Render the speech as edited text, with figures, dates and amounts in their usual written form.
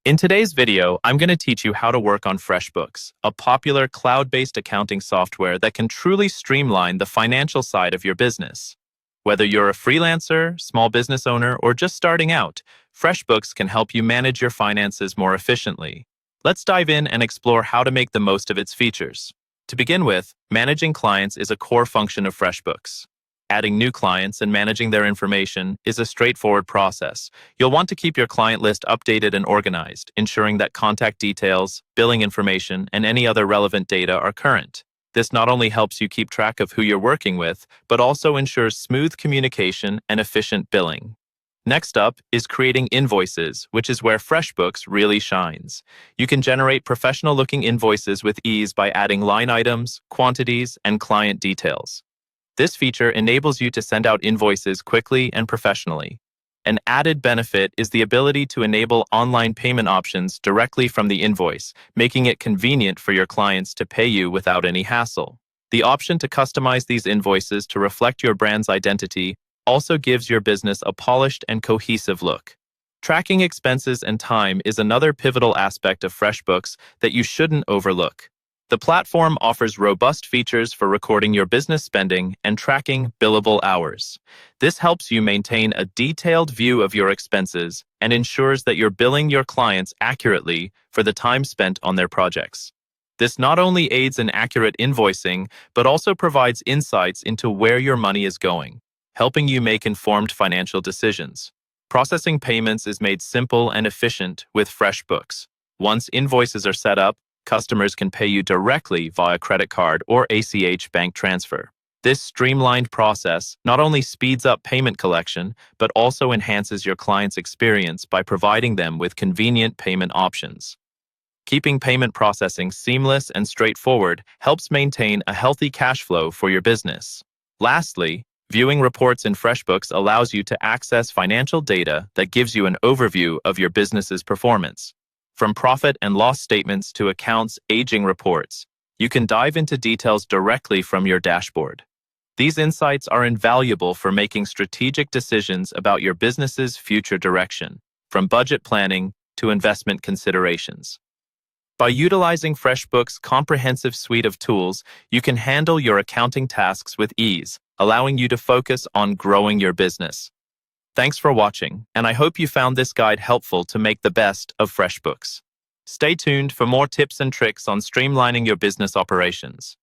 In today's video, I'm going to teach you how to work on Freshbooks, a popular cloud-based accounting software that can truly streamline the financial side of your business. Whether you're a freelancer, small business owner, or just starting out, Freshbooks can help you manage your finances more efficiently. Let's dive in and explore how to make the most of its features. To begin with, managing clients is a core function of Freshbooks. Adding new clients and managing their information is a straightforward process. You'll want to keep your client list updated and organized, ensuring that contact details, billing information, and any other relevant data are current. This not only helps you keep track of who you're working with, but also ensures smooth communication and efficient billing. Next up is creating invoices, which is where Freshbooks really shines. You can generate professional-looking invoices with ease by adding line items, quantities, and client details. This feature enables you to send out invoices quickly and professionally. An added benefit is the ability to enable online payment options directly from the invoice, making it convenient for your clients to pay you without any hassle. The option to customize these invoices to reflect your brand's identity also gives your business a polished and cohesive look. Tracking expenses and time is another pivotal aspect of Freshbooks that you shouldn't overlook. The platform offers robust features for recording your business spending and tracking billable hours. This helps you maintain a detailed view of your expenses and ensures that you're billing your clients accurately for the time spent on their projects. This not only aids in accurate invoicing, but also provides insights into where your money is going, helping you make informed financial decisions. Processing payments is made simple and efficient with Freshbooks. Once invoices are set up, customers can pay you directly via credit card or ACH bank transfer. This streamlined process not only speeds up payment collection, but also enhances your client's experience by providing them with convenient payment options. Keeping payment processing seamless and straightforward helps maintain a healthy cash flow for your business. Lastly, viewing reports in Freshbooks allows you to access financial data that gives you an overview of your business's performance. From profit and loss statements to accounts aging reports, you can dive into details directly from your dashboard. These insights are invaluable for making strategic decisions about your business's future direction, from budget planning to investment considerations. By utilizing Freshbooks' comprehensive suite of tools, you can handle your accounting tasks with ease, allowing you to focus on growing your business. Thanks for watching, and I hope you found this guide helpful to make the best of Freshbooks. Stay tuned for more tips and tricks on streamlining your business operations.